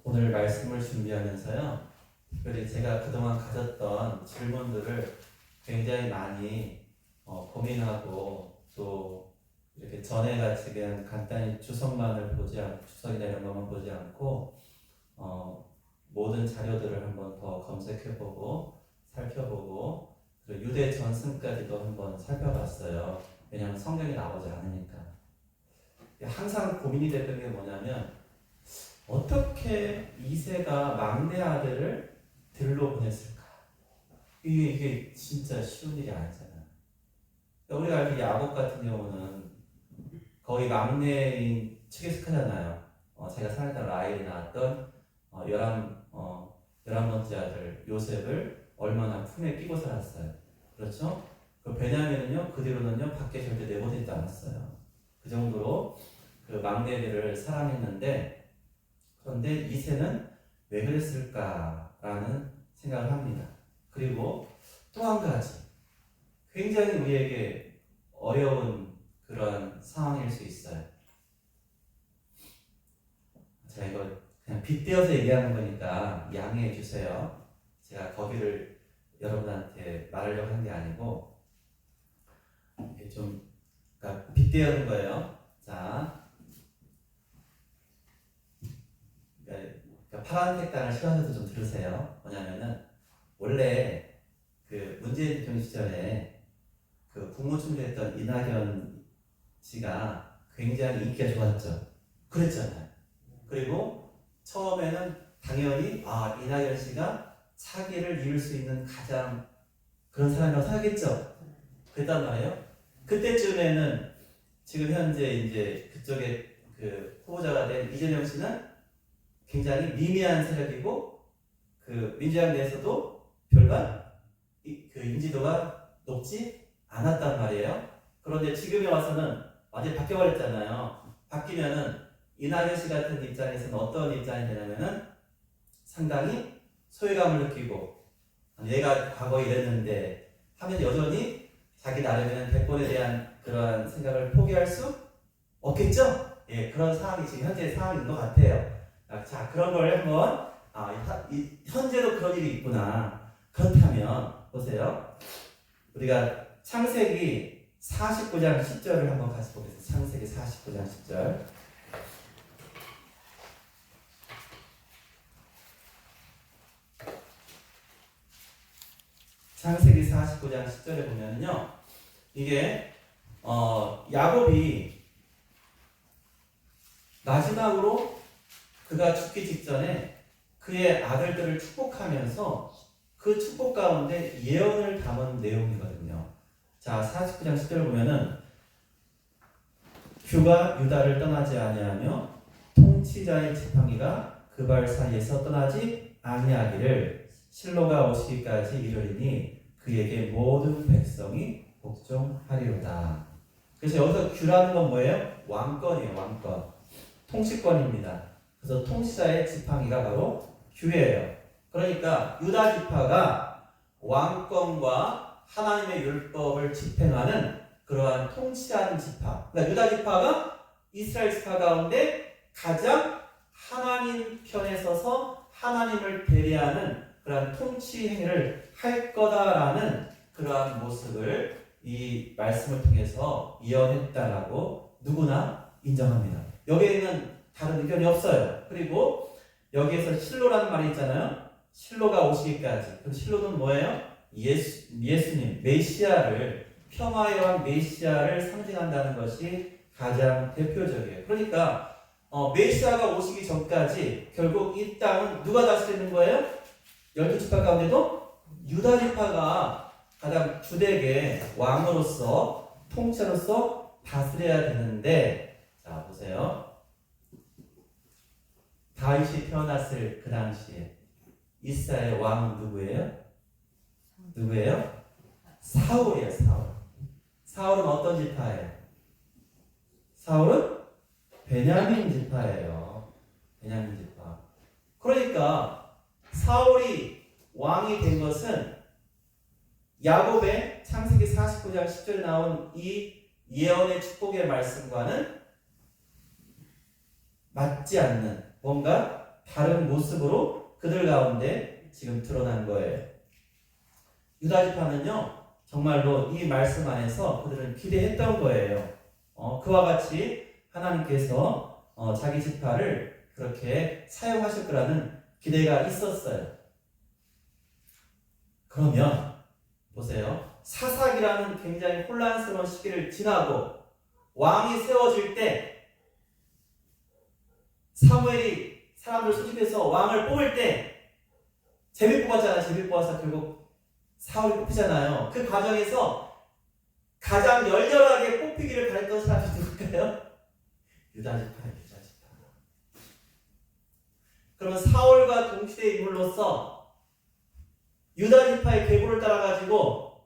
오늘 말씀을 준비하면서요, 특별히 제가 그동안 가졌던 질문들을 굉장히 많이 고민하고, 또 이렇게 전에같이 그냥 간단히 주석만을 보지 않고, 주석이나 이런 것만 보지 않고 모든 자료들을 한번 더 검색해보고 살펴보고, 그리고 유대 전승까지도 한번 살펴봤어요. 왜냐하면 성경에 나오지 않으니까. 항상 고민이 됐던 게 뭐냐면, 어떻게 이새가 막내 아들을 들로 보냈을까? 이게 진짜 쉬운 일이 아니잖아요. 우리가 알기 야곱 같은 경우는 거의 막내인 측에 속하잖아요. 제가 살던 라헬이 낳았던 11번째 아들 요셉을 얼마나 품에 끼고 살았어요. 그렇죠? 그 베냐민은요, 그 뒤로는요, 밖에 절대 내보내지 않았어요. 그 정도로 그 막내들을 사랑했는데, 그런데 이새는 왜 그랬을까라는 생각을 합니다. 그리고 또 한 가지, 굉장히 우리에게 어려운 그런 상황일 수 있어요. 제가 이거 그냥 빗대어서 얘기하는 거니까 양해해 주세요. 제가 거기를 여러분한테 말하려고 한 게 아니고, 이게 좀, 그러니까 빗대어는 거예요. 자, 파란색 단을 싫어하셔서 좀 들으세요. 뭐냐면은, 원래 그 문재인 대통령 시절에 그 국무총리했던 이낙연 씨가 굉장히 인기가 좋았죠. 그랬잖아요. 그리고 처음에는 당연히 이낙연 씨가 차기를 이룰 수 있는 가장 그런 사람이라고 생각했죠. 그랬단 말이에요. 그때쯤에는 지금 현재 이제 그쪽에 그 후보자가 된 이재명 씨는 굉장히 미미한 세력이고, 그 민주당 내에서도 별반 그 인지도가 높지 않았단 말이에요. 그런데 지금에 와서는 완전히 바뀌어버렸잖아요. 바뀌면은 이낙연 씨 같은 입장에서는 어떤 입장이 되냐면은 상당히 소외감을 느끼고, 얘가 과거에 이랬는데 하면 여전히 자기 나름에는 대권에 대한 그런 생각을 포기할 수 없겠죠? 예, 그런 상황이 지금 현재 상황인 것 같아요. 자, 그런 걸 한번, 현재도 그런 일이 있구나. 그렇다면, 보세요. 우리가 창세기 49장 10절을 한번 같이 보겠습니다. 창세기 49장 10절. 창세기 49장 10절에 보면요, 이게, 야곱이 마지막으로 그가 죽기 직전에 그의 아들들을 축복하면서 그 축복 가운데 예언을 담은 내용이거든요. 자, 49장 10절을 보면은, 규가 유다를 떠나지 아니하며 통치자의 지팡이가 그 발 사이에서 떠나지 아니하기를 실로가 오시기까지 이르리니 그에게 모든 백성이 복종하리로다. 그래서 여기서 규라는 건 뭐예요? 왕권이에요. 왕권. 통치권입니다. 그래서 통치자의 지팡이가 바로 규예요. 그러니까 유다 지파가 왕권과 하나님의 율법을 집행하는 그러한 통치하는 지파. 그러니까 유다 지파가 이스라엘 지파 가운데 가장 하나님 편에 서서 하나님을 배려하는 그러한 통치 행위를 할 거다라는 그러한 모습을 이 말씀을 통해서 예언했다라고 누구나 인정합니다. 여기에는 다른 의견이 없어요. 그리고 여기에서 실로라는 말이 있잖아요. 실로가 오시기까지. 그럼 실로는 뭐예요? 예수님, 메시아를, 평화의 왕 메시아를 상징한다는 것이 가장 대표적이에요. 그러니까 메시아가 오시기 전까지 결국 이 땅은 누가 다스리는 거예요? 12지파 가운데도 유다 지파가 가장 주되게 왕으로서, 통치자로서 다스려야 되는데, 자 보세요. 다윗이 태어났을 그 당시에 이스라엘 왕은 누구예요? 누구예요? 사울이에요. 사울. 사울은 어떤 지파예요? 사울은 베냐민 지파예요. 베냐민 지파. 그러니까 사울이 왕이 된 것은 야곱의 창세기 49장 10절에 나온 이 예언의 축복의 말씀과는 맞지 않는, 뭔가 다른 모습으로 그들 가운데 지금 드러난 거예요. 유다 지파는요, 정말로 이 말씀 안에서 그들은 기대했던 거예요. 그와 같이 하나님께서 자기 지파를 그렇게 사용하실 거라는 기대가 있었어요. 그러면 보세요. 사사기라는 굉장히 혼란스러운 시기를 지나고 왕이 세워질 때 사무엘이 사람들 소집해서 왕을 뽑을 때 제비 뽑았잖아요. 제비 뽑아서 결국 사울이 뽑히잖아요. 그 과정에서 가장 열렬하게 뽑히기를 바랬던 사람이 누굴까요? 유다 지파예요. 유다 지파. 그러면 사울과 동시대 인물로서 유다 지파의 계보를 따라가지고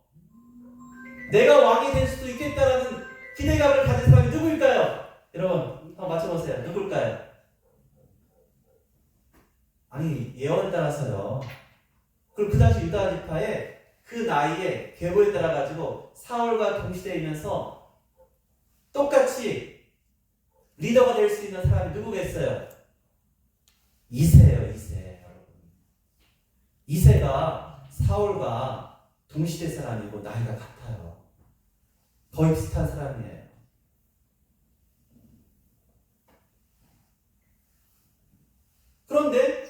내가 왕이 될 수도 있겠다라는 기대감을 가진 사람이 누구일까요? 여러분 한번 맞춰보세요. 누굴까요? 아니 예언에 따라서요. 그리고 그 당시 유다 지파의 그 나이에 계보에 따라가지고 사울과 동시대이면서 똑같이 리더가 될 수 있는 사람이 누구겠어요? 이새예요. 이새. 이새가 사울과 동시대 사람이고 나이가 같아요. 거의 비슷한 사람이에요. 그런데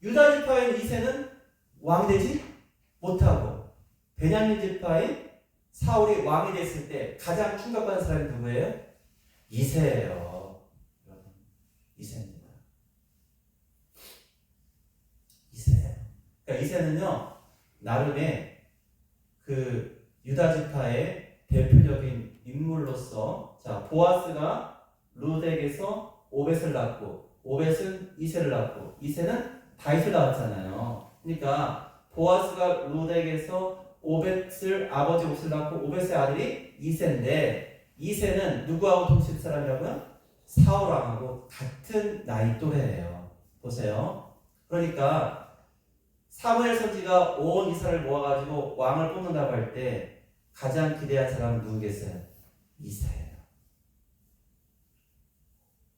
유다 지파인 이새는 왕이 되지 못하고 베냐민 지파인 사울이 왕이 됐을 때 가장 충격받은 사람이 누구예요? 이새예요. 이새입니다. 이새예요. 그러니까 이새는요, 나름의 그 유다 지파의 대표적인 인물로서, 자, 보아스가 룻에게서 오벳을 낳고, 오벳은 이새를 낳고, 이새는 다윗을 낳았잖아요. 그러니까 보아스가 룻에게서 오벳을 아버지 롯을 낳고, 오벳의 아들이 이새인데, 이새는 누구하고 동시대 사람이라고요? 사울 왕하고 같은 나이 또래예요. 보세요. 그러니까 사무엘 선지가 온 이스라엘을 모아가지고 왕을 뽑는다고 할 때 가장 기대한 사람은 누구겠어요? 이새예요.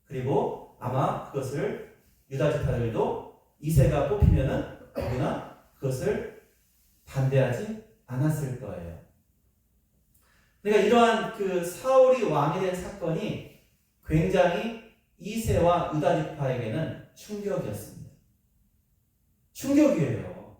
그리고 아마 그것을 유다 지파들도 이새가 뽑히면은 누구나 그것을 반대하지 않았을 거예요. 그러니까 이러한 그 사울이 왕이 된 사건이 굉장히 이새와 유다 지파에게는 충격이었습니다. 충격이에요.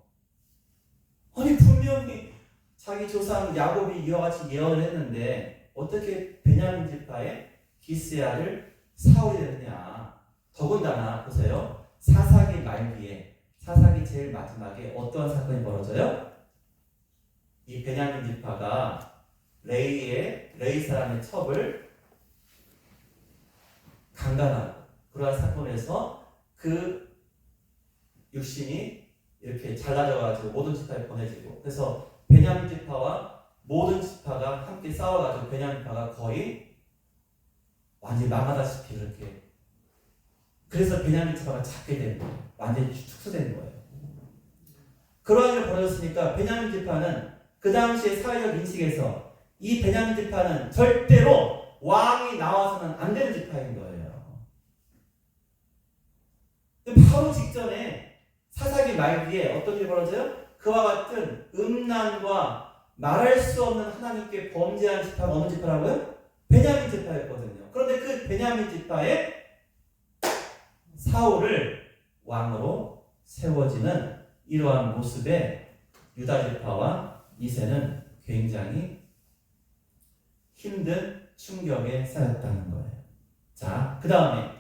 아니 분명히 자기 조상 야곱이 이와 같이 예언을 했는데 어떻게 베냐민 지파의 기스야를 사울이 되느냐. 더군다나 보세요. 사사기 말기에, 사사기 제일 마지막에 어떠한 사건이 벌어져요? 이 베냐민 지파가 레이 사람의 첩을 강간하고, 그러한 사건에서 그 육신이 이렇게 잘라져가지고 모든 지파에 보내지고, 그래서 베냐민 지파와 모든 지파가 함께 싸워가지고 베냐민 지파가 거의 완전히 망하다시피 이렇게, 그래서 베냐민 지파가 작게 된 거예요. 완전히 축소된 거예요. 그러한 일이 벌어졌으니까 베냐민 지파는 그 당시의 사회적 인식에서 이 베냐민 지파는 절대로 왕이 나와서는 안 되는 지파인 거예요. 바로 직전에 사사기 말기에 어떤 일이 벌어져요? 그와 같은 음란과 말할 수 없는 하나님께 범죄한 지파가 어느 지파라고요? 베냐민 지파였거든요. 그런데 그 베냐민 지파에 사울을 왕으로 세워지는 이러한 모습에 유다 지파와 이새는 굉장히 힘든 충격에 쌓였다는 거예요. 자, 그 다음에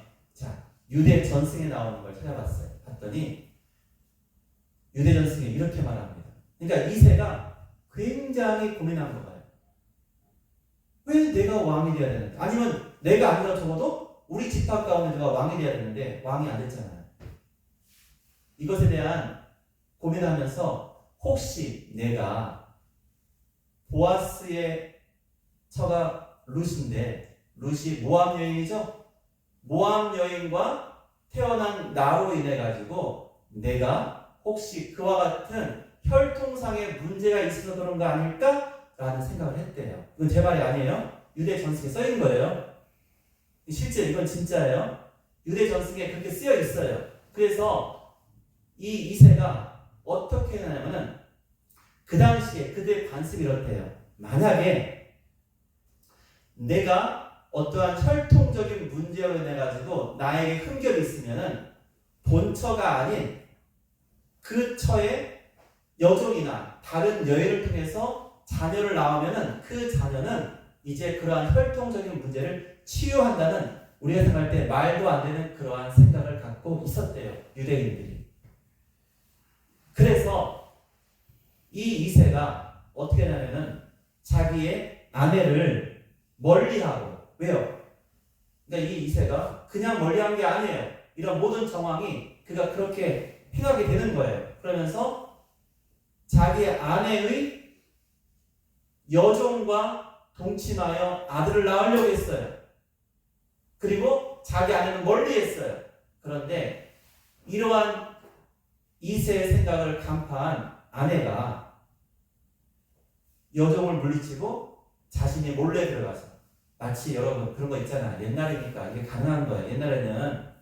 유대 전승에 나오는 걸 찾아봤어요. 봤더니 유대 전승에 이렇게 말합니다. 그러니까 이새가 굉장히 고민한 거예요. 왜 내가 왕이 되어야 되는데? 아니면 내가 아니라 적어도 우리 집합 가운데 누가 왕이 되어야 되는데 왕이 안 됐잖아요. 이것에 대한 고민하면서 혹시 내가 보아스의 처가 룻인데, 룻이 모압 여인이죠? 모압 여인과 태어난 나로 인해 가지고 내가 혹시 그와 같은 혈통상의 문제가 있어서 그런 거 아닐까? 라는 생각을 했대요. 이건 제 말이 아니에요. 유대 전승에 써있는 거예요. 실제 이건 진짜예요. 유대 전승에 그렇게 쓰여 있어요. 그래서 이 이세가 어떻게 하냐면은 그 당시에 그들의 관습이 이렇대요. 만약에 내가 어떠한 혈통적인 문제로 인해 가지고 나에게 흠결이 있으면은 본처가 아닌 그 처의 여종이나 다른 여인을 통해서 자녀를 낳으면은 그 자녀는 이제 그러한 혈통적인 문제를 치유한다는, 우리가 생각할 때 말도 안 되는 그러한 생각을 갖고 있었대요, 유대인들이. 그래서 이 이세가 어떻게 하냐면은 자기의 아내를 멀리하고, 왜요? 그러니까 이 이세가 그냥 멀리한 게 아니에요. 이런 모든 정황이 그가 그렇게 행하게 되는 거예요. 그러면서 자기의 아내의 여종과 동침하여 아들을 낳으려고 했어요. 그리고 자기 아내는 멀리 했어요. 그런데 이러한 이세의 생각을 간파한 아내가 여종을 물리치고 자신이 몰래 들어가서, 마치 여러분 그런 거 있잖아요. 옛날이니까 이게 가능한 거예요. 옛날에는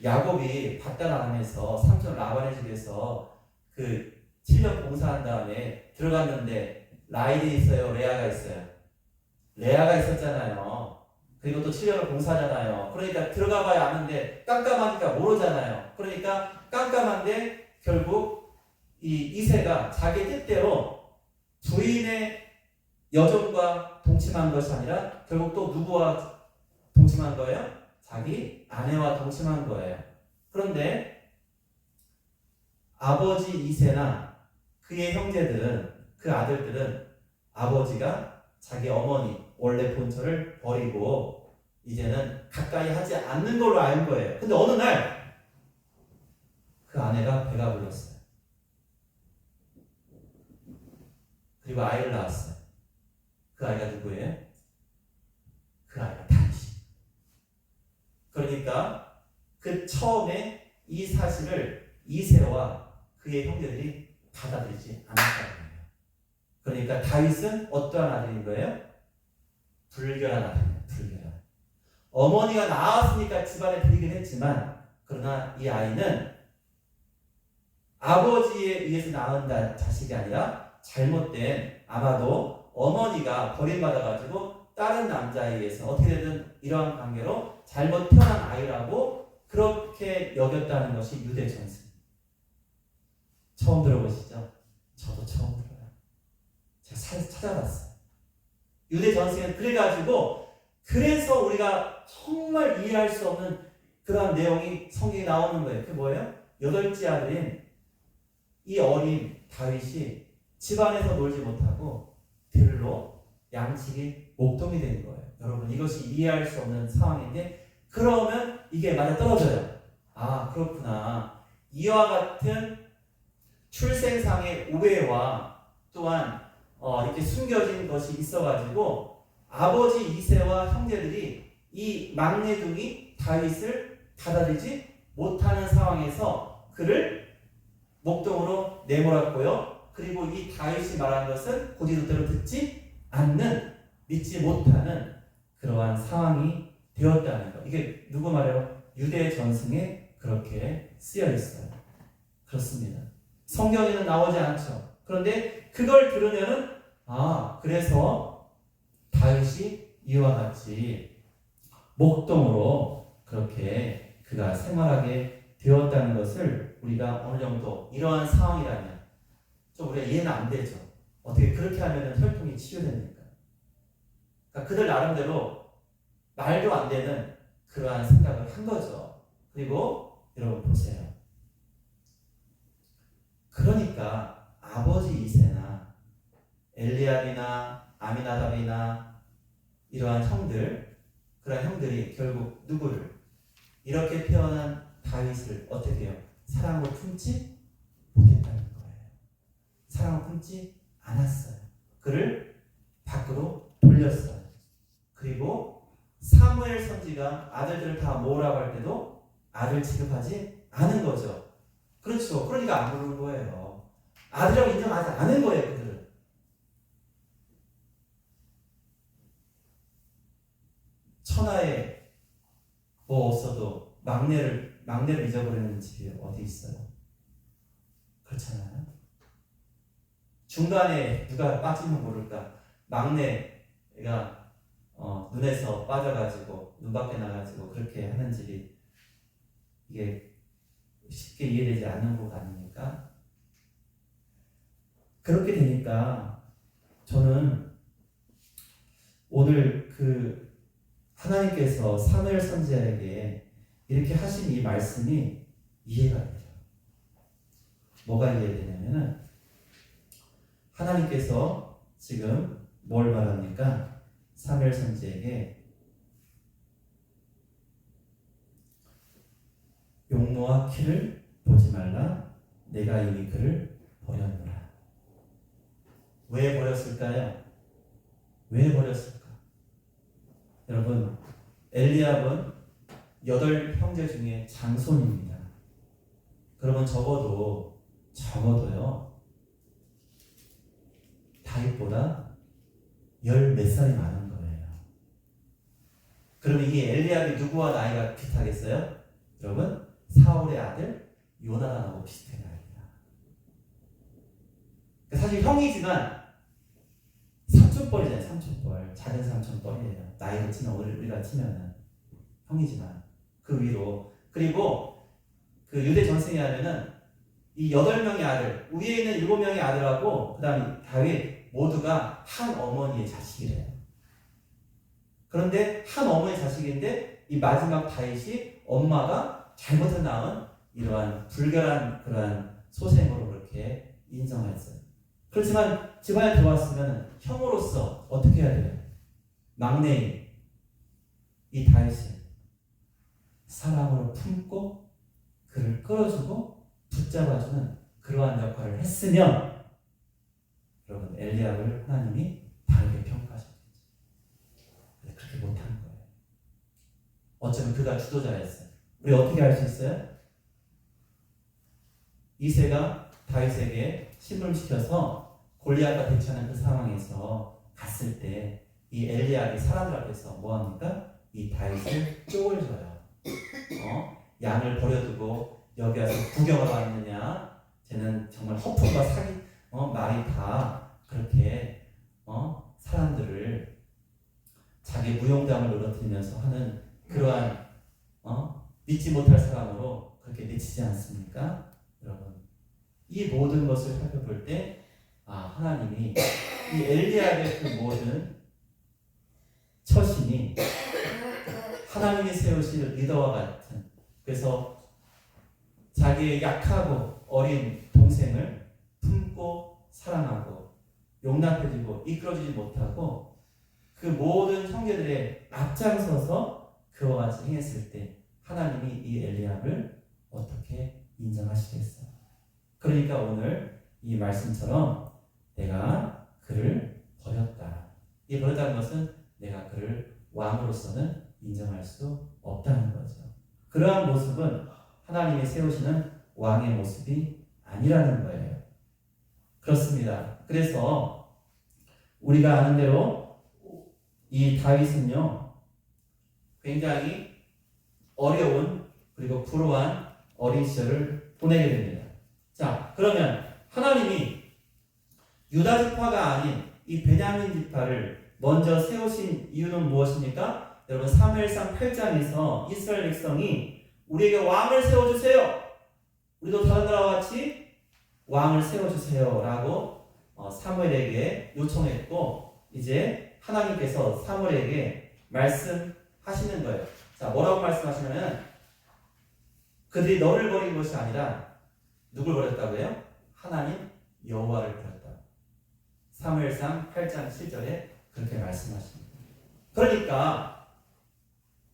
야곱이 밧다람에서 삼촌 라반의 집에서 그 7년 봉사한 다음에 들어갔는데 라헬이 있어요, 레아가 있어요? 레아가 있었잖아요. 그리고 또 7년을 봉사하잖아요. 그러니까 들어가 봐야 아는데 깜깜하니까 모르잖아요. 그러니까 깜깜한데 결국 이 이세가 자기 뜻대로 부인의 여종과 동침한 것이 아니라 결국 또 누구와 동침한 거예요? 자기 아내와 동침한 거예요. 그런데 아버지 이세나 그의 형제들은, 그 아들들은 아버지가 자기 어머니 원래 본처를 버리고 이제는 가까이 하지 않는 걸로 알 거예요. 근데 어느 날 그 아내가 배가 불렀어요. 그리고 아이를 낳았어요. 그 아이가 누구예요? 그 아이가 다윗이. 그러니까 그 처음에 이 사실을 이세와 그의 형제들이 받아들이지 않았다는 거예요. 그러니까 다윗은 어떠한 아들인 거예요? 불결한 아들이에요. 불결한. 어머니가 낳았으니까 집안에 들이긴 했지만, 그러나 이 아이는 아버지에 의해서 낳은 자식이 아니라 잘못된, 아마도 어머니가 버림받아가지고 다른 남자에 의해서 어떻게든 이러한 관계로 잘못 태어난 아이라고 그렇게 여겼다는 것이 유대 전승. 처음 들어보시죠? 저도 처음 들어요. 제가 찾아봤어요. 유대 전승은 그래가지고, 그래서 우리가 정말 이해할 수 없는 그러한 내용이 성경에 나오는 거예요. 그게 뭐예요? 8째 아들인 이 어린 다윗이 집안에서 놀지 못하고 들로 양치기 목동이 된 거예요. 여러분, 이것이 이해할 수 없는 상황인데, 그러면 이게 맞아 떨어져요. 아, 그렇구나. 이와 같은 출생상의 오해와 또한 이렇게 숨겨진 것이 있어가지고 아버지 이세와 형제들이 이 막내둥이 다윗을 받아들이지 못하는 상황에서 그를 목동으로 내몰았고요. 그리고 이 다윗이 말한 것은 고지도대로 듣지 않는, 믿지 못하는 그러한 상황이 되었다는 것. 이게 누구 말이에요? 유대 전승에 그렇게 쓰여 있어요. 그렇습니다. 성경에는 나오지 않죠. 그런데 그걸 들으면은, 아, 그래서 다윗이 이와 같이 목동으로 그렇게 그가 생활하게 되었다는 것을 우리가 어느 정도, 이러한 상황이라면 좀 우리가 이해는 안 되죠. 어떻게 그렇게 하면 혈통이 치유됩니까? 그러니까 그들 나름대로 말도 안 되는 그러한 생각을 한 거죠. 그리고 여러분 보세요. 그러니까 아버지 이세나 엘리압이나 아미나답이나 이러한 형들, 그러한 형들이 결국 누구를, 이렇게 태어난 다윗을 어떻게 해요? 사랑으로 품지 못했다는 거예요. 사랑으로 품지 않았어요. 그를 밖으로 돌렸어요. 그리고 사무엘 선지가 아들들을 다 모으라고 할 때도 아들 취급하지 않은 거죠. 그렇죠. 그러니까 안 부르는 거예요. 아들이라고 인정하지 않은 거예요, 그들은. 천하에 뭐 없어도 막내를 막내를 잊어버리는 집이 어디 있어요? 그렇잖아요. 중간에 누가 빠지면 모를까. 막내가 눈에서 빠져가지고 눈 밖에 나가지고 그렇게 하는 집이 이게 쉽게 이해되지 않는 것 아닙니까? 그렇게 되니까 저는 오늘 그 하나님께서 사무엘 선지자에게 이렇게 하신 이 말씀이 이해가 돼요. 뭐가 이해되냐면은 하나님께서 지금 뭘 말합니까? 사무엘 선지자에게 용모와 키를 보지 말라. 내가 이미 그를 버렸노라. 왜 버렸을까요? 왜 버렸을까? 여러분, 엘리압은 8형제 중에 장손입니다. 그러면 적어도요 다윗보다 10몇 살이 많은 거예요. 그러면 이 엘리압이 누구와 나이가 비슷하겠어요? 여러분, 사울의 아들 요나단하고 비슷한 나이입니다. 사실 형이지만 삼촌뻘이잖아요. 삼촌뻘. 작은 삼촌뻘이에요. 나이로 치면 우리가 치면은 형이지만 그 위로. 그리고 그 유대 전승에 하면은 이 8명의 아들, 위에 있는 7명의 아들하고 그 다음에 다윗 모두가 한 어머니의 자식이래요. 그런데 한 어머니의 자식인데 이 마지막 다윗이 엄마가 잘못해 낳은 이러한 불결한 그러한 소생으로 그렇게 인정했어요. 그렇지만 집안에 들어왔으면 형으로서 어떻게 해야 돼요? 막내인 이 다윗을 사랑으로 품고 그를 끌어주고 붙잡아주는 그러한 역할을 했으면 여러분 엘리압을 하나님이 다르게 평가하셨겠죠. 그렇게 못한 거예요. 어쩌면 그가 주도자였어요. 우리 어떻게 알 수 있어요? 이새가 다윗에게 심부름시켜서 골리앗과 대치하는 그 상황에서 갔을 때 이 엘리압이 사람들 앞에서 뭐합니까? 이 다윗을 쪽을 줘요. 양을 버려두고 여기 와서 구경하러 왔느냐? 쟤는 정말 허풍과 사기 말이 다 그렇게 사람들을 자기 무용담을 늘어뜨리면서 하는 그러한 믿지 못할 사람으로 그렇게 내치지 않습니까? 여러분, 이 모든 것을 살펴볼 때 하나님이 이 엘리압의 그 모든 처신이 하나님이 세우실 리더와 같은, 그래서 자기의 약하고 어린 동생을 품고 사랑하고 용납해주고 이끌어주지 못하고 그 모든 형제들의 앞장서서 그와 같이 행했을 때 하나님이 이 엘리압을 어떻게 인정하시겠어요? 그러니까 오늘 이 말씀처럼 내가 그를 버렸다. 이 버렸다는 것은 내가 그를 왕으로서는 인정할 수 없다는 거죠. 그러한 모습은 하나님이 세우시는 왕의 모습이 아니라는 거예요. 그렇습니다. 그래서 우리가 아는 대로 이 다윗은요 굉장히 어려운 그리고 불우한 어린 시절을 보내게 됩니다. 자, 그러면 하나님이 유다 지파가 아닌 이 베냐민 지파를 먼저 세우신 이유는 무엇입니까? 여러분, 사무엘상 8장에서 이스라엘 백성이 우리에게 왕을 세워주세요. 우리도 다른 나라와 같이 왕을 세워주세요 라고 사무엘에게 요청했고, 이제 하나님께서 사무엘에게 말씀하시는 거예요. 자, 뭐라고 말씀하시냐면 그들이 너를 버린 것이 아니라 누굴 버렸다고요? 하나님 여호와를 버렸다. 사무엘상 8장 7절에 그렇게 말씀하십니다. 그러니까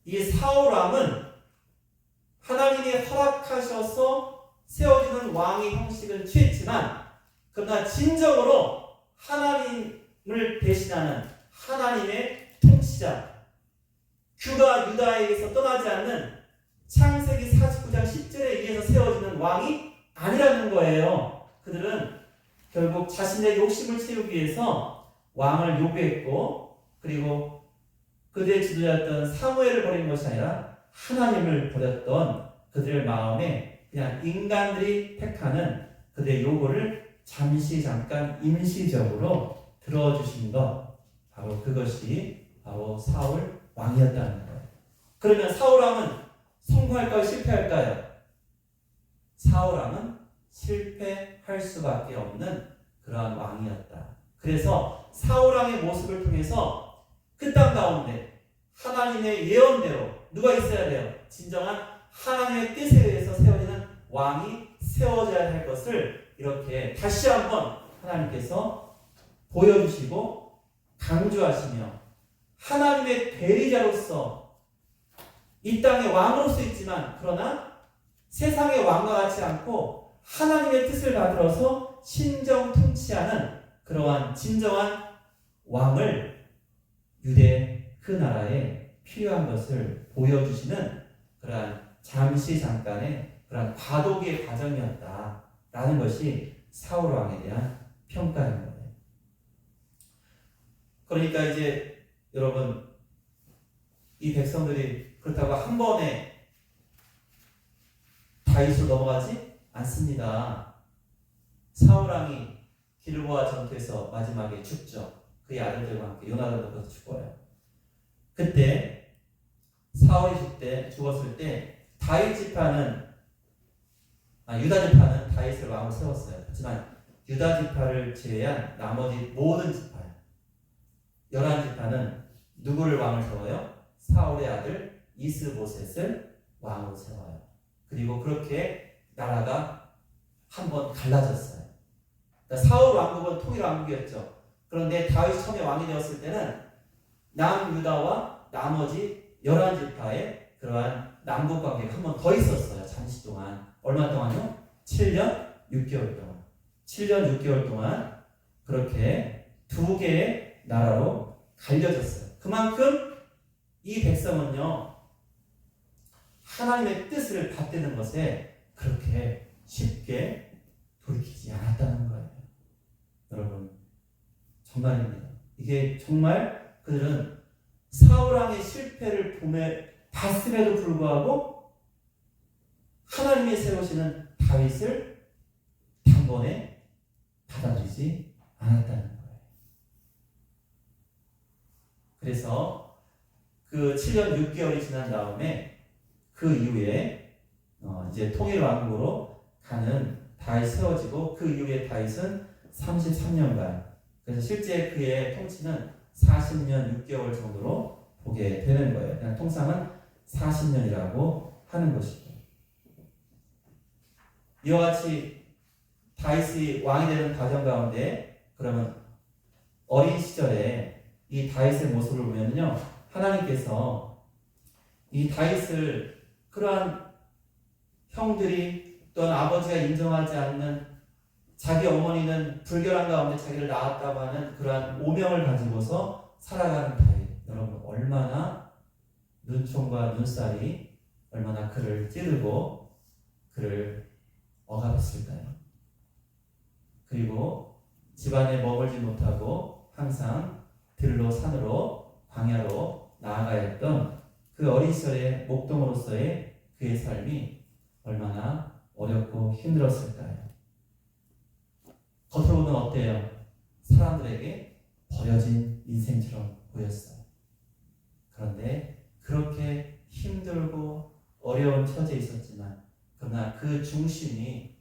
이 사울왕은 하나님이 허락하셔서 세워지는 왕의 형식을 취했지만, 그러나 진정으로 하나님을 대신하는 하나님의 통치자, 규가 유다에게서 떠나지 않는 창세기 49장 10절에 의해서 세워지는 왕이 아니라는 거예요. 그들은 결국 자신의 욕심을 채우기 위해서 왕을 요구했고, 그리고 그들의 지도자였던 사무엘을 버린 것이 아니라 하나님을 버렸던 그들의 마음에 그냥 인간들이 택하는 그들의 요구를 잠시 잠깐 임시적으로 들어주신 것, 바로 그것이 바로 사울 왕이었다는 거예요. 그러면 사울 왕은 성공할까요? 실패할까요? 사울 왕은 실패할 수밖에 없는 그러한 왕이었다. 그래서 사울 왕의 모습을 통해서 그 땅 가운데 하나님의 예언대로 누가 있어야 돼요? 진정한 하나님의 뜻에 의해서 세워지는 왕이 세워져야 할 것을 이렇게 다시 한번 하나님께서 보여주시고 강조하시며 하나님의 대리자로서 이 땅의 왕으로서 있지만 그러나 세상의 왕과 같지 않고 하나님의 뜻을 받들어서 신정 통치하는 그러한 진정한 왕을 유대 그 나라에 필요한 것을 보여주시는 그러한 잠시 잠깐의 그러한 과도기의 과정이었다라는 것이 사울 왕에 대한 평가인 거예요. 그러니까 이제 여러분 이 백성들이 그렇다고 한 번에 다윗으로 넘어가지 않습니다. 사울 왕이 길보아 전투에서 마지막에 죽죠. 그의 아들들과 함께 요나단도 거기서 죽어요. 그때 사울이 죽었을 때 다윗 지파는 유다 지파는 다윗을 왕으로 세웠어요. 하지만 유다 지파를 제외한 나머지 모든 지파 11지파는 누구를 왕을 세워요? 사울의 아들 이스보셋을 왕으로 세워요. 그리고 그렇게 나라가 한번 갈라졌어요. 그러니까 사울 왕국은 통일 왕국이었죠. 그런데 다윗이 처음에 왕이 되었을 때는 남유다와 나머지 11지파의 그러한 남북 관계가 한 번 더 있었어요. 잠시 동안. 얼마 동안요? 7년 6개월 동안. 7년 6개월 동안 그렇게 두 개의 나라로 갈려졌어요. 그만큼 이 백성은요, 하나님의 뜻을 받드는 것에 그렇게 쉽게 돌이키지 않았다는 거예요. 여러분, 정말입니다. 이게 정말 그들은 사울왕의 실패를 봤음에도 불구하고 하나님이 세우시는 다윗을 단번에 받아들이지 않았다는 거예요. 그래서 그 7년 6개월이 지난 다음에 그 이후에 이제 통일 왕국으로 가는 다윗이 세워지고 그 이후에 다윗은 33년간, 그래서 실제 그의 통치는 40년 6개월 정도로 보게 되는 거예요. 그냥 통상은 40년이라고 하는 것이죠. 이와 같이 다윗이 왕이 되는 과정 가운데 그러면 어린 시절에 이 다윗의 모습을 보면요, 하나님께서 이 다윗을 그러한 형들이 또는 아버지가 인정하지 않는, 자기 어머니는 불결한 가운데 자기를 낳았다고 하는 그러한 오명을 가지고서 살아가는 다윗. 여러분, 얼마나 눈총과 눈살이 얼마나 그를 찌르고 그를 억압했을까요? 그리고 집안에 머물지 못하고 항상 들로 산으로 광야로 나아가야 했던 그 어린 시절의 목동으로서의 그의 삶이 얼마나 어렵고 힘들었을까요? 겉으로 보면 어때요? 사람들에게 버려진 인생처럼 보였어요. 그런데 그렇게 힘들고 어려운 처지에 있었지만 그러나 그 중심이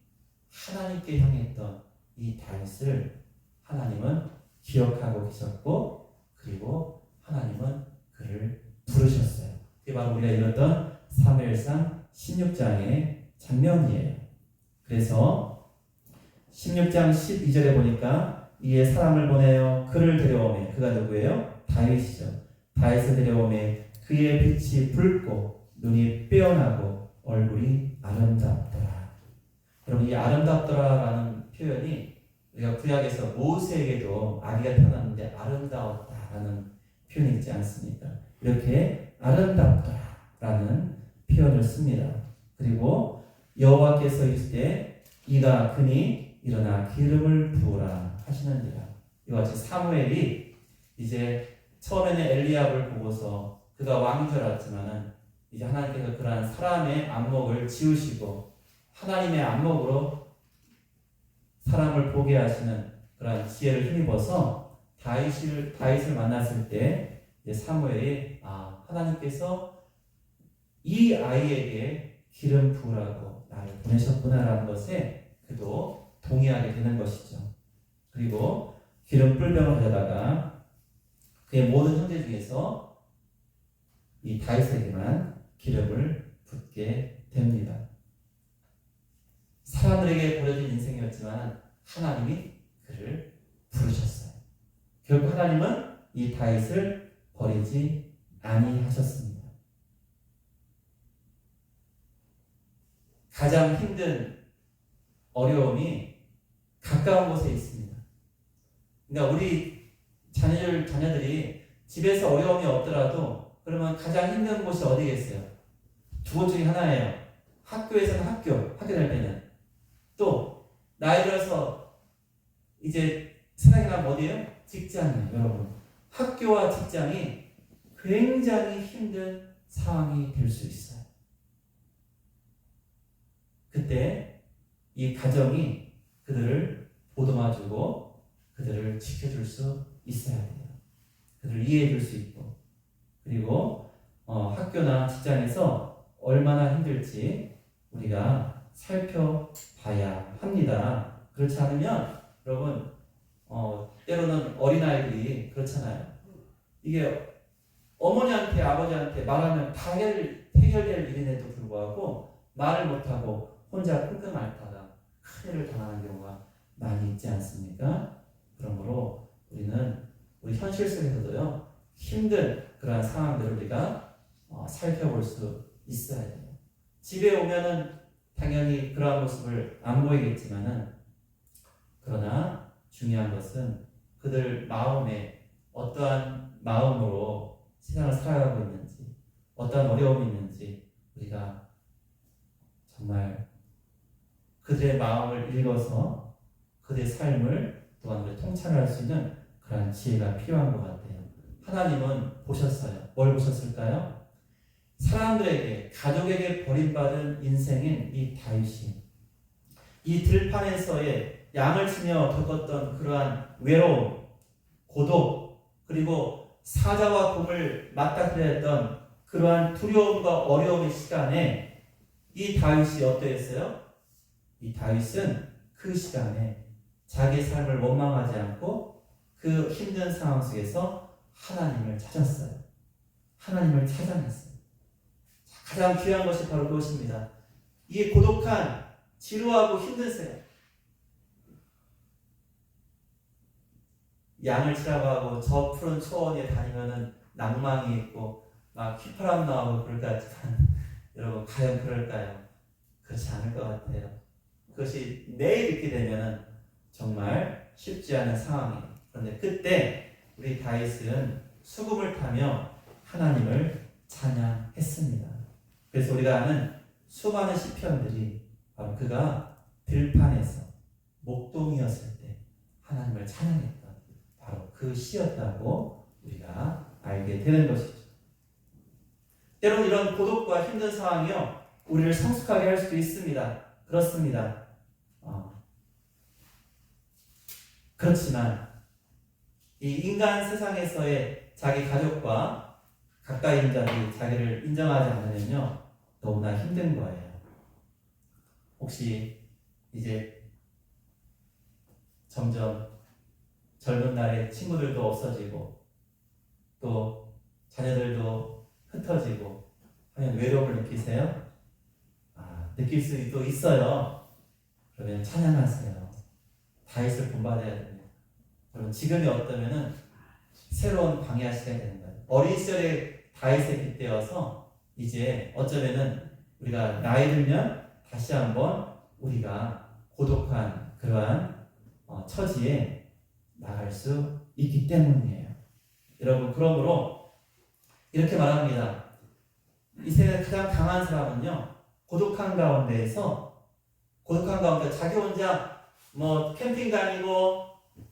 하나님께 향했던 이 다윗을 하나님은 기억하고 계셨고, 그리고 하나님은 그를 부르셨어요. 그게 바로 우리가 읽었던 사무엘상 16장의 장면이에요. 그래서 16장 12절에 보니까 이에 사람을 보내어 그를 데려오매, 그가 누구예요? 다윗이죠. 다윗을 데려오매 그의 빛이 붉고 눈이 빼어나고 얼굴이 아름답더라. 여러분, 이 아름답더라라는 표현이 우리가 구약에서 모세에게도 아기가 태어났는데 아름다웠다라는 표현이 있지 않습니까? 이렇게 아름답더라라는 표현을 씁니다. 그리고 여호와께서 이르시되 이가 그니 일어나 기름을 부으라 하시는지라. 이와 같이 사무엘이 이제 처음에는 엘리압을 보고서 그가 왕인 줄 알았지만은 이제 하나님께서 그러한 사람의 안목을 지우시고 하나님의 안목으로 사람을 보게 하시는 그러한 지혜를 힘입어서 다윗을 만났을 때 이제 사무엘이 하나님께서 이 아이에게 기름 부으라고 나를 보내셨구나라는 것에 그도 동의하게 되는 것이죠. 그리고 기름 뿔병을 가져다가 그의 모든 형제 중에서 이 다윗에게만 기름을 붓게 됩니다. 사람들에게 버려진 인생이었지만 하나님이 그를 부르셨어요. 결국 하나님은 이 다윗을 버리지 아니하셨습니다. 가장 힘든 어려움이 가까운 곳에 있습니다. 그러니까 우리 자녀들이 집에서 어려움이 없더라도 그러면 가장 힘든 곳이 어디겠어요? 두 곳 중에 하나예요. 학교에서는 학교 다닐 때는. 또 나이 들어서 이제 세상에 나면 어디예요? 직장이에요. 여러분, 학교와 직장이 굉장히 힘든 상황이 될 수 있어요. 그때 이 가정이 그들을 보듬어주고 그들을 지켜줄 수 있어야 돼요. 그들을 이해해줄 수 있고, 그리고 학교나 직장에서 얼마나 힘들지 우리가 살펴봐야 합니다. 그렇지 않으면 여러분 때로는 어린아이들이 그렇잖아요. 이게 어머니한테 아버지한테 말하면 다 해결될 일인데도 불구하고 말을 못하고 혼자 끙끙 앓다가 큰일을 당하는 경우가 많이 있지 않습니까? 그러므로 우리는 우리 현실 속에서도요 힘든 그러한 상황들을 우리가 살펴볼 수 있어야 돼요. 집에 오면은 당연히 그러한 모습을 안 보이겠지만은, 그러나 중요한 것은 그들 마음에 어떠한 마음으로 세상을 살아가고 있는지, 어떠한 어려움이 있는지 우리가 정말 그들의 마음을 읽어서 그들의 삶을 또한 우리 통찰할 수 있는 그런 지혜가 필요한 것 같아요. 하나님은 보셨어요. 뭘 보셨을까요? 사람들에게, 가족에게 버림받은 인생인 이 다윗이 이 들판에서의 양을 치며 겪었던 그러한 외로움, 고독, 그리고 사자와 곰을 맞닥뜨려야 했던 그러한 두려움과 어려움의 시간에 이 다윗이 어떠했어요? 이 다윗은 그 시간에 자기 삶을 원망하지 않고 그 힘든 상황 속에서 하나님을 찾았어요. 하나님을 찾아냈어요. 가장 귀한 것이 바로 그것입니다. 이 고독한, 지루하고 힘든 생활, 양을 치라고 하고 저 푸른 초원에 다니면은 낭만이 있고 막 휘파람 나오고 그럴 것 같지만 여러분 과연 그럴까요? 그렇지 않을 것 같아요. 그것이 매일 있게 되면은 정말 쉽지 않은 상황이에요. 그런데 그때 우리 다윗은 수금을 타며 하나님을 찬양했습니다. 그래서 우리가 아는 수많은 시편들이 바로 그가 들판에서 목동이었을 때 하나님을 찬양했던 바로 그 시였다고 우리가 알게 되는 것이죠. 때로는 이런 고독과 힘든 상황이요 우리를 성숙하게 할 수도 있습니다. 그렇습니다. 그렇지만 이 인간 세상에서의 자기 가족과 가까이 있는 자들이 자기를 인정하지 않으면요 너무나 힘든 거예요. 혹시 이제 점점 젊은 날에 친구들도 없어지고 또 자녀들도 흩어지고 하면 외로움을 느끼세요? 느낄 수도 있어요. 그러면 찬양하세요. 다윗을 본받아야 됩니다. 그럼 지금이 어떠면은 새로운 광야 시간이 되는 거예요. 어린 시절에 다윗에 빗대어서 이제 어쩌면은 우리가 나이 들면 다시 한번 우리가 고독한 그러한 처지에 나갈 수 있기 때문이에요. 여러분, 그러므로 이렇게 말합니다. 이 세상에 가장 강한 사람은요 고독한 가운데 자기 혼자 캠핑 다니고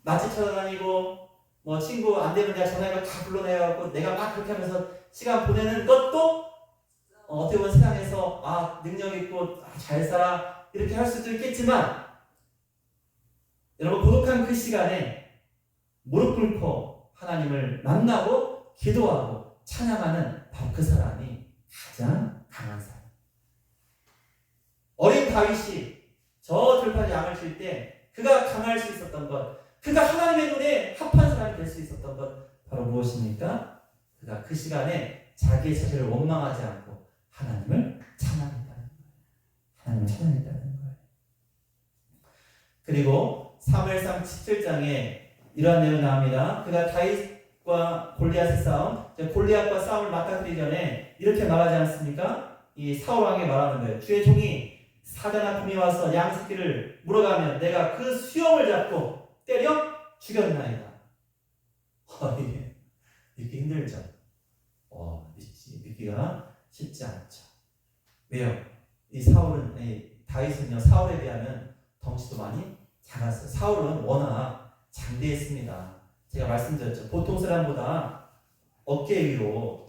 맛집 찾아다니고 친구 안 되면 내가 전화해서 다 불러내갖고 내가 막 그렇게 하면서 시간 보내는 것도 어떻게 보면 세상에서 능력 있고 잘 살아 이렇게 할 수도 있겠지만 여러분 고독한 그 시간에 무릎 꿇고 하나님을 만나고 기도하고 찬양하는 바로 그 사람이 가장 강한 사람. 어린 다윗이 저 들판에 양을 칠 때 그가 강할 수 있었던 것, 그가 하나님의 눈에 합한 사람이 될 수 있었던 것 바로 무엇입니까? 그가 그 시간에 자기의 처지를 원망하지 않고 하나님을 찬양했다는 거예요. 하나님을 찬양했다는 거예요. 그리고 사무엘상 17장에 이러한 내용이 나옵니다. 그가 다윗과 골리앗의 싸움, 골리앗과 싸움을 맞닥뜨리기 전에 이렇게 말하지 않습니까? 이 사울 왕이 말하는 거예요. 주의 종이 사자나 곰이 와서 양 새끼를 물어가면 내가 그 수염을 잡고 때려 죽였나이다. 이게 믿기 힘들죠. 믿기가 쉽지 않죠. 왜요? 이 다윗은요, 사울에 비하면 덩치도 많이 작았어요. 사울은 워낙 장대했습니다. 제가 말씀드렸죠. 보통 사람보다 어깨 위로,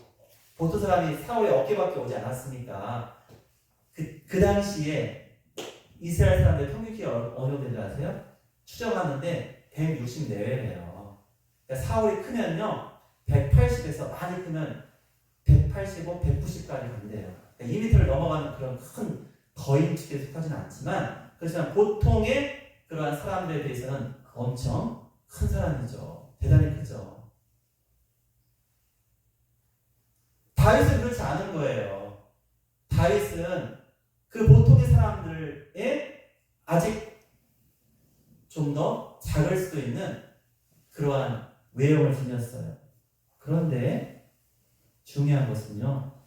보통 사람이 사울의 어깨밖에 오지 않았으니까 그 당시에 이스라엘 사람들 평균 키가 어느 정도 되는지 아세요? 추정하는데 160 내외래요. 그러니까 사울이 크면요 180에서 많이 크면 185, 190까지 간대요. 그러니까 2m를 넘어가는 그런 큰 거인 축에 속하지는 않지만 그렇지만 보통의 그러한 사람들에 대해서는 엄청 큰 사람이죠. 대단히 크죠. 다윗은 그렇지 않은 거예요. 다윗은 그 보통의 사람들에 아직 좀 더 작을 수도 있는 그러한 외형을 지녔어요. 그런데 중요한 것은요,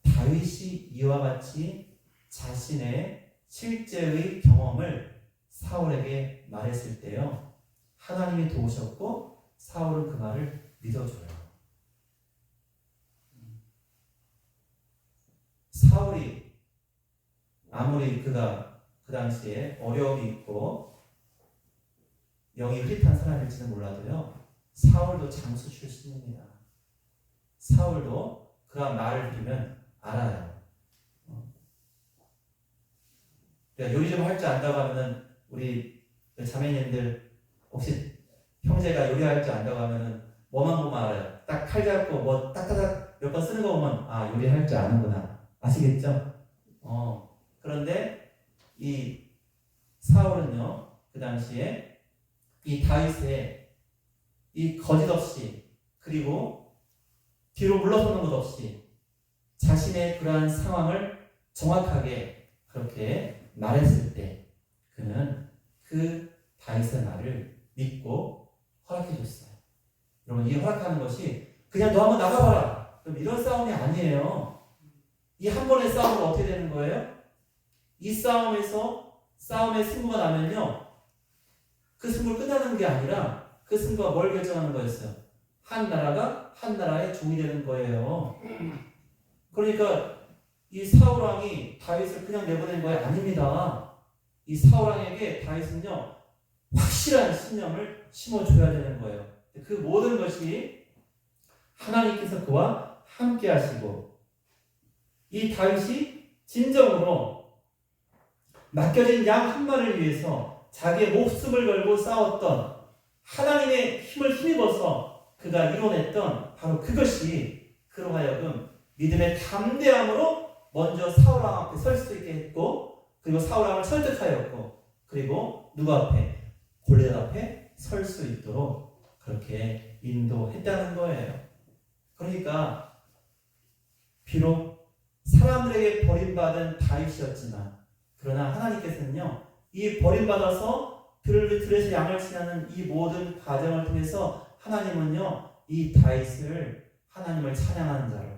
다윗이 이와 같이 자신의 실제의 경험을 사울에게 말했을 때요, 하나님이 도우셨고 사울은 그 말을 믿어줘요. 사울이 아무리 그가 그 당시에 어려움이 있고 영이 흐릿한 사람일지는 몰라도요, 사울도 장수 출신입니다. 사울도 그가 말을 들으면 알아요. 그러니까 요리 좀 할 줄 안다고 하면은 우리 자매님들 혹시 형제가 요리할 줄 안다고 하면은 뭐만 보면 알아요. 딱 칼 잡고 뭐 딱딱딱 몇 번 쓰는 거 보면 요리할 줄 아는구나. 아시겠죠? 그런데 이 사울은요, 그 당시에 이 다윗의 이 거짓 없이 그리고 뒤로 물러서는 것 없이 자신의 그러한 상황을 정확하게 그렇게 말했을 때 그는 그 다윗의 말을 믿고 허락해 줬어요. 여러분, 이 허락하는 것이 그냥 너 한번 나가봐라 그럼 이런 싸움이 아니에요. 이 한 번의 싸움은 어떻게 되는 거예요? 이 싸움에서 싸움의 승부가 나면요, 그 승부를 끝나는 게 아니라 그 승부가 뭘 결정하는 거였어요? 한 나라가 한 나라의 종이 되는 거예요. 그러니까 이 사울왕이 다윗을 그냥 내보낸 거 아닙니다. 이 사울왕에게 다윗은요, 확실한 신념을 심어줘야 되는 거예요. 그 모든 것이 하나님께서 그와 함께 하시고 이 다윗이 진정으로 맡겨진 양 한 마리를 위해서 자기의 목숨을 걸고 싸웠던 하나님의 힘을 힘입어서 그가 이뤄냈던 바로 그것이 그로 하여금 믿음의 담대함으로 먼저 사울왕 앞에 설 수 있게 했고, 그리고 사울왕을 설득하였고, 그리고 누구 앞에? 골리앗 앞에 설 수 있도록 그렇게 인도했다는 거예요. 그러니까 비록 사람들에게 버림받은 다윗이었지만, 그러나 하나님께서는요, 이 버림받아서 들에서 양을 치는 이 모든 과정을 통해서 하나님은요, 이 다윗을 하나님을 찬양하는 자로,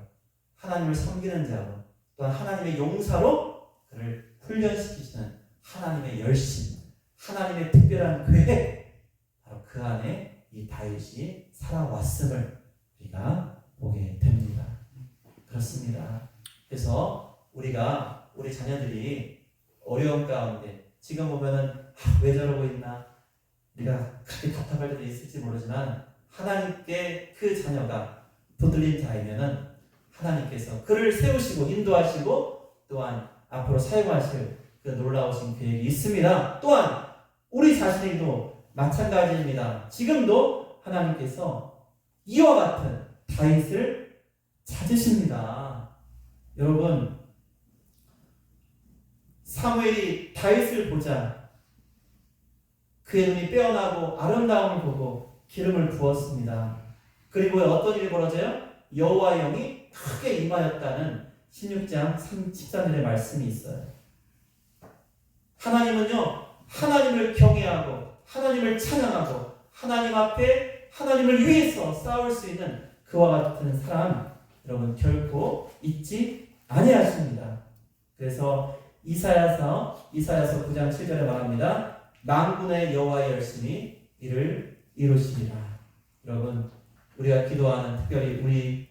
하나님을 섬기는 자로, 또한 하나님의 용사로 그를 훈련시키시는 하나님의 열심, 하나님의 특별한 계획, 바로 그 안에 이 다윗이 살아왔음을 우리가 보게 됩니다. 그렇습니다. 그래서 우리가 우리 자녀들이 어려움 가운데 지금 보면은 왜 저러고 있나, 우리가 그렇게 답답할 때도 있을지 모르지만 하나님께 그 자녀가 붙들린 자이면은 하나님께서 그를 세우시고 인도하시고 또한 앞으로 사용하실 그 놀라우신 계획이 있습니다. 또한 우리 자신에게도 마찬가지입니다. 지금도 하나님께서 이와 같은 다윗을 찾으십니다. 여러분, 사무엘이 다윗을 보자 그의 눈이 빼어나고 아름다움을 보고 기름을 부었습니다. 그리고 어떤 일이 벌어져요? 여호와의 영이 크게 임하였다는 16장 13절의 말씀이 있어요. 하나님은요, 하나님을 경외하고 하나님을 찬양하고 하나님 앞에 하나님을 위해서 싸울 수 있는 그와 같은 사람 여러분 결코 잊지 아니하십니다. 그래서 이사야서 9장 7절에 말합니다. 만군의 여호와의 열심히 이를 이루시리라. 여러분, 우리가 기도하는 특별히 우리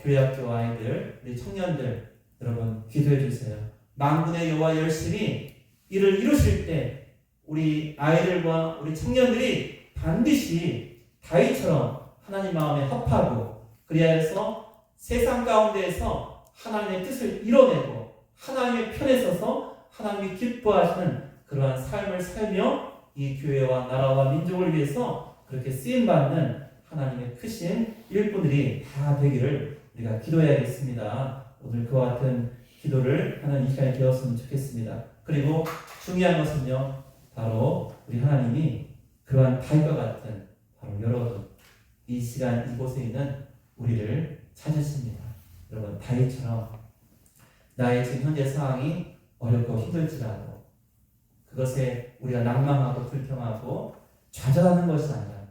교회학교 아이들, 우리 청년들 여러분 기도해 주세요. 만군의 여호와의 열심히 이를 이루실 때 우리 아이들과 우리 청년들이 반드시 다윗처럼 하나님 마음에 합하고 그리하여서 세상 가운데에서 하나님의 뜻을 이뤄내고 하나님의 편에 서서 하나님이 기뻐하시는 그러한 삶을 살며 이 교회와 나라와 민족을 위해서 그렇게 쓰임받는 하나님의 크신 일꾼들이 다 되기를 우리가 기도해야겠습니다. 오늘 그와 같은 기도를 하는 이 시간이 되었으면 좋겠습니다. 그리고 중요한 것은요, 바로 우리 하나님이 그러한 다윗과 같은 바로 여러분 이 시간 이곳에 있는 우리를 찾으십니다. 여러분, 다윗처럼 나의 지금 현재 상황이 어렵고 힘들지라도 그것에 우리가 낭망하고 불평하고 좌절하는 것이 아니라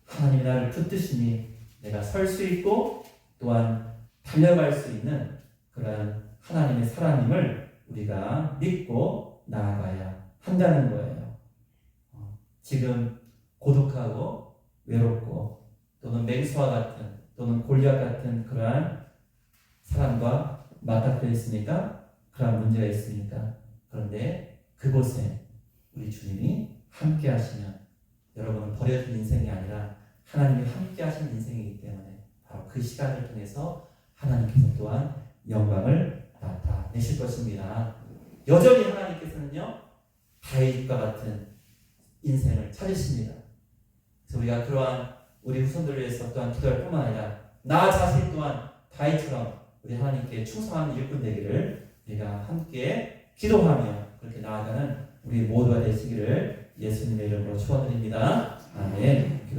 하나님이 나를 붙드시니 내가 설 수 있고 또한 달려갈 수 있는 그러한 하나님의 사랑임을 우리가 믿고 나아가야 한다는 거예요. 지금 고독하고 외롭고 또는 맹수와 같은 또는 골리앗 같은 그러한 사람과 맞닥뜨려 있으니까 그러한 문제가 있으니까 그런데 그곳에 우리 주님이 함께 하시면 여러분은 버려진 인생이 아니라 하나님이 함께 하신 인생이기 때문에 바로 그 시간을 통해서 하나님께서 또한 영광을 나타내실 것입니다. 여전히 하나님께서는요 다윗과 같은 인생을 찾으십니다. 그래서 우리가 그러한 우리 후손들을 위해서 또한 기도할 뿐만 아니라 나 자신 또한 다윗처럼 우리 하나님께 충성하는 일꾼 되기를 우리가 함께 기도하며 그렇게 나아가는 우리 모두가 되시기를 예수님의 이름으로 축원드립니다. 아멘.